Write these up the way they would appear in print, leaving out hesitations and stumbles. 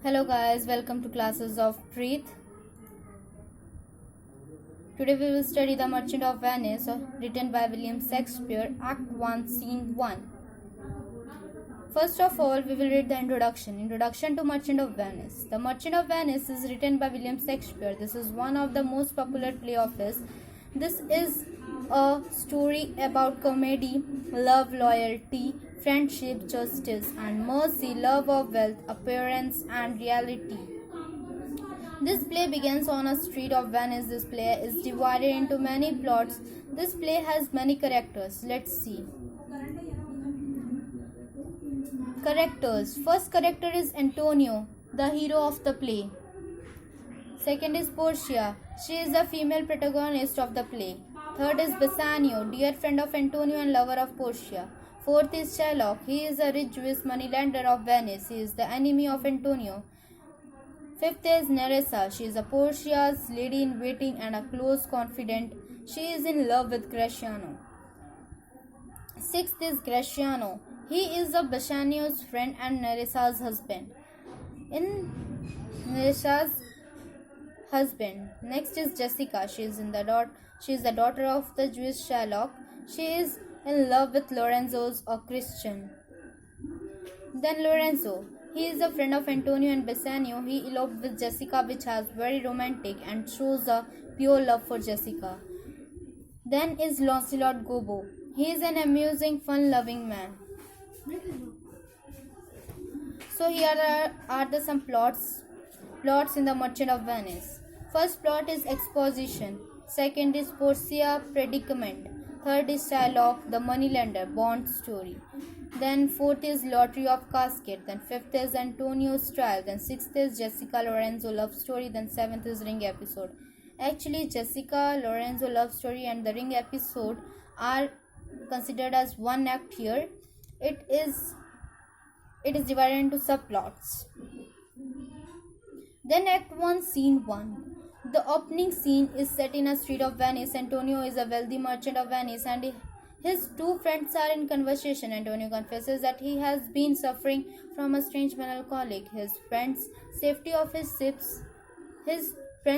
Hello guys, welcome to Classes of Preet. Today we will study The Merchant of Venice, written by William Shakespeare, Act 1, Scene 1. First of all, we will read the introduction. Introduction to Merchant of Venice. The Merchant of Venice is written by William Shakespeare. This is one of the most popular play of his. This is a story about comedy, love, loyalty, friendship, justice, and mercy, love of wealth, appearance, and reality. This play begins on a street of Venice. This play is divided into many plots. This play has many characters. Let's see. Characters. First character is Antonio, the hero of the play. Second is Portia. She is the female protagonist of the play. Third is Bassanio, dear friend of Antonio and lover of Portia. Fourth is Shylock. He is a rich Jewish moneylender of Venice. He is the enemy of Antonio. Fifth is Nerissa. She is a Portia's lady-in-waiting and a close confidant. She is in love with Gratiano. Sixth is Gratiano. He is a Bassanio's friend and Nerissa's husband. Next is Jessica. She is the daughter of the Jewish Shylock. She is in love with Lorenzo's a Christian. Then Lorenzo. He is a friend of Antonio and Bassanio. He eloped with Jessica, which has very romantic and shows a pure love for Jessica. Then is Lancelot Gobbo. He is an amusing, fun-loving man. So here are some plots in The Merchant of Venice. First plot is exposition. Second is Portia predicament. Third is Shylock, the moneylender, Bond story. Then fourth is Lottery of Casket. Then fifth is Antonio's trial. Then sixth is Jessica Lorenzo love story. Then seventh is Ring episode. Actually, Jessica Lorenzo love story and the Ring episode are considered as one act here. It is divided into subplots. Then Act 1, Scene 1. The opening scene is set in a street of Venice. Antonio is a wealthy merchant of Venice and his two friends are in conversation. Antonio confesses that he has been suffering from a strange melancholy. His friends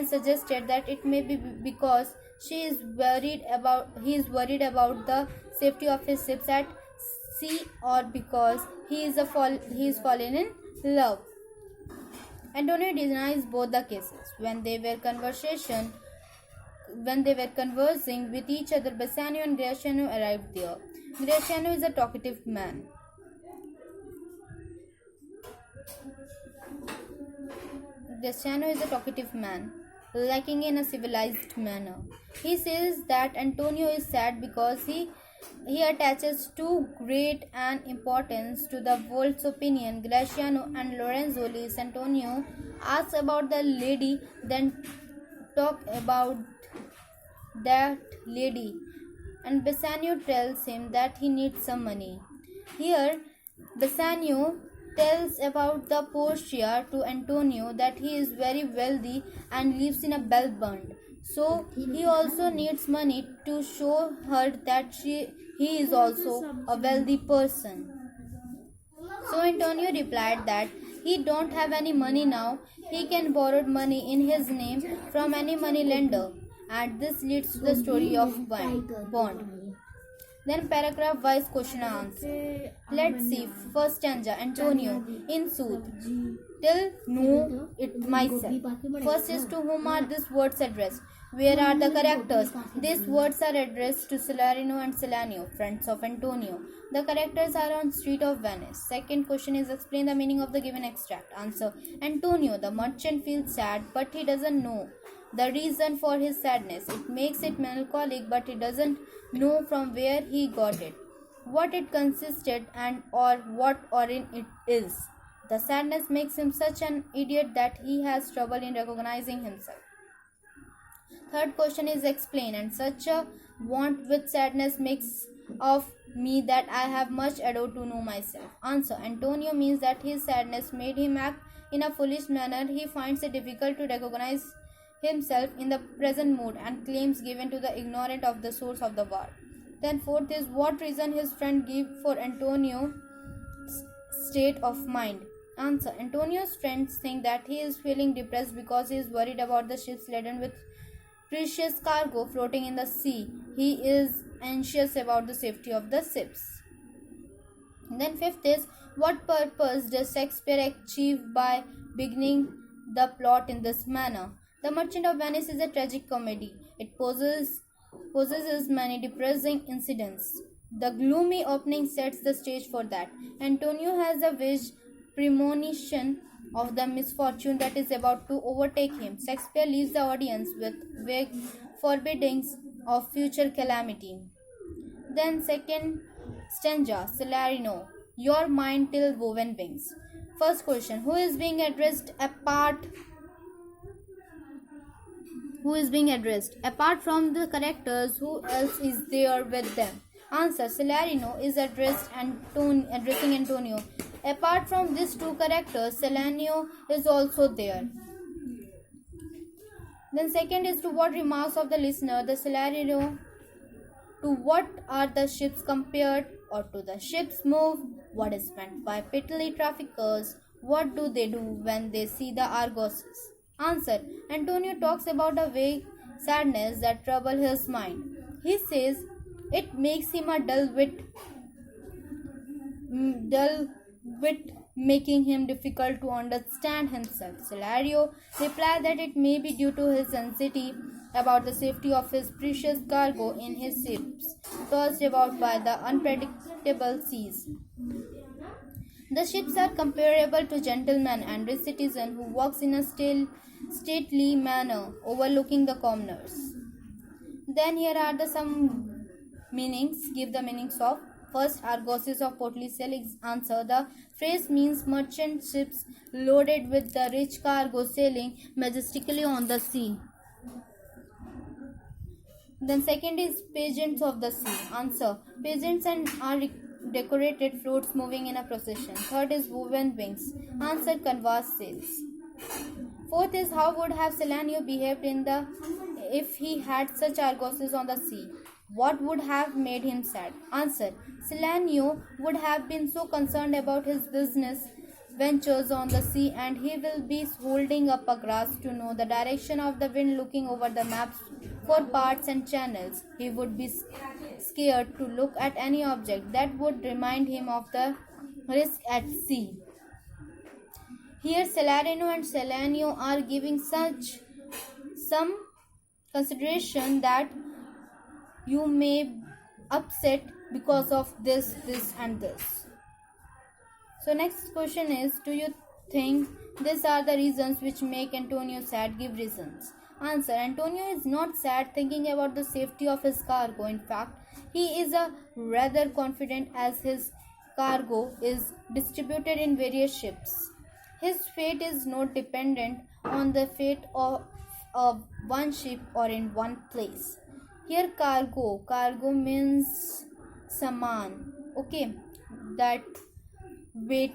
suggested that it may be because he is worried about the safety of his ships at sea or because he is fallen in love. Antonio denies both the cases. When they were conversing with each other, Bassanio and Gratiano arrived there. Gratiano is a talkative man. Lacking in a civilized manner. He says that Antonio is sad because he attaches too great an importance to the world's opinion. Gratiano and Lorenzo leaves Antonio, asks about the lady, then talk about that lady, and Bassanio tells him that he needs some money. Here, Bassanio tells about the Portia to Antonio that he is very wealthy and lives in a bell bund. So he also needs money to show her that he is also a wealthy person. So Antonio replied that he don't have any money now. He can borrow money in his name from any money lender. And this leads to the story of Bond. Then paragraph wise question and answer. Let's see. First stanza. Antonio. In sooth. Till know it myself. First is to whom are these words addressed? Where are the characters? These words are addressed to Salarino and Silanio, friends of Antonio. The characters are on street of Venice. Second question is explain the meaning of the given extract. Answer. Antonio, the merchant, feels sad, but he doesn't know the reason for his sadness. It makes it melancholic, but he doesn't know from where he got it, what it consisted, and or what origin it is. The sadness makes him such an idiot that he has trouble in recognizing himself. Third question is explain, and such a want with sadness makes of me that I have much ado to know myself. Answer. Antonio means that his sadness made him act in a foolish manner. He finds it difficult to recognize himself in the present mood and claims given to the ignorant of the source of the war. Then fourth is what reason his friend gave for Antonio's state of mind. Answer. Antonio's friends think that he is feeling depressed because he is worried about the ships laden with precious cargo floating in the sea. He is anxious about the safety of the ships. Then fifth is, what purpose does Shakespeare achieve by beginning the plot in this manner? The Merchant of Venice is a tragic comedy. It possesses many depressing incidents. The gloomy opening sets the stage for that. Antonio has a vague premonition of the misfortune that is about to overtake him. Shakespeare leaves the audience with vague forebodings of future calamity. Then second stanza, Salarino, your mind till woven wings. First question, who is being addressed? Apart from the characters, who else is there with them? Answer, Salarino is addressing Antonio. Apart from these two characters, Salarino is also there. Then second is, to what remarks of the listener the Salarino, to what are the ships compared, or to the ships move? What is meant by pitiless traffickers? What do they do when they see the Argosies? Answer. Antonio talks about a vague sadness that troubles his mind. He says it makes him a dull wit, making him difficult to understand himself. Salario replied that it may be due to his anxiety about the safety of his precious cargo in his ships, tossed about by the unpredictable seas. The ships are comparable to gentlemen and rich citizens who walks in a stately manner, overlooking the commoners. Then here are some meanings. Give the meanings of. First, Argosies of Portly Sail. Answer. The phrase means merchant ships loaded with the rich cargo sailing majestically on the sea. Then second is pageants of the sea. Answer. Pageants are decorated floats moving in a procession. Third is woven wings. Answer. Canvas sails. Fourth is, how would have Salarino behaved if he had such Argosies on the sea? What would have made him sad? Answer. Salarino would have been so concerned about his business ventures on the sea, and he will be holding up a glass to know the direction of the wind, looking over the maps for parts and channels. He would be scared to look at any object that would remind him of the risk at sea. Here Salarino and Salarino are giving some consideration that you may upset because of this and this. So next question is, do you think these are the reasons which make Antonio sad? Give reasons. Answer. Antonio is not sad thinking about the safety of his cargo. In fact, he is rather confident as his cargo is distributed in various ships. His fate is not dependent on the fate of one ship or in one place. Here cargo means saman, okay, that weight.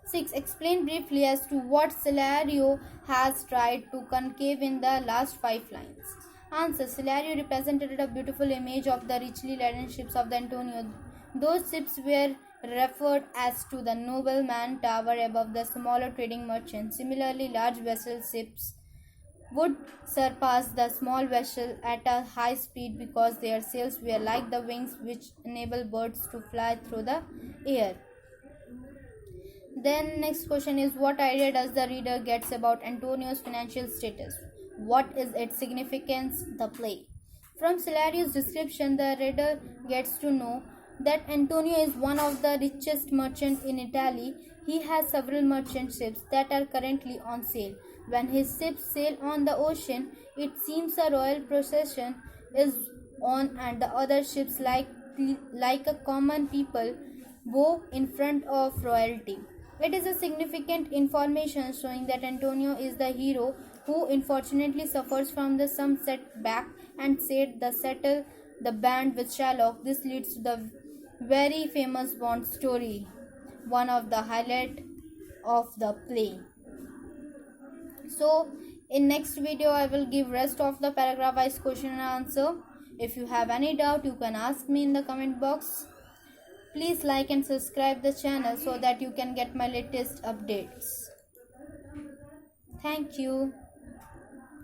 6. Explain briefly as to what Salarino has tried to concave in the last 5 lines. Answer. Salarino represented a beautiful image of the richly laden ships of the Antonio. Those ships were referred as to the nobleman tower above the smaller trading merchants. Similarly, large vessel ships would surpass the small vessel at a high speed because their sails were like the wings which enable birds to fly through the air. Then next question is, what idea does the reader gets about Antonio's financial status? What is its significance? The play. From Salario's description, the reader gets to know that Antonio is one of the richest merchants in Italy. He has several merchant ships that are currently on sale. When his ships sail on the ocean, it seems a royal procession is on, and the other ships, like a common people, go in front of royalty. It is a significant information showing that Antonio is the hero who unfortunately suffers from some setback and said the settle the band with Shylock. This leads to the very famous Bond story, one of the highlight of the play. So in next video I will give rest of the paragraph wise question and answer. If you have any doubt, you can ask me in the comment box. Please like and subscribe the channel so that you can get my latest updates. Thank you.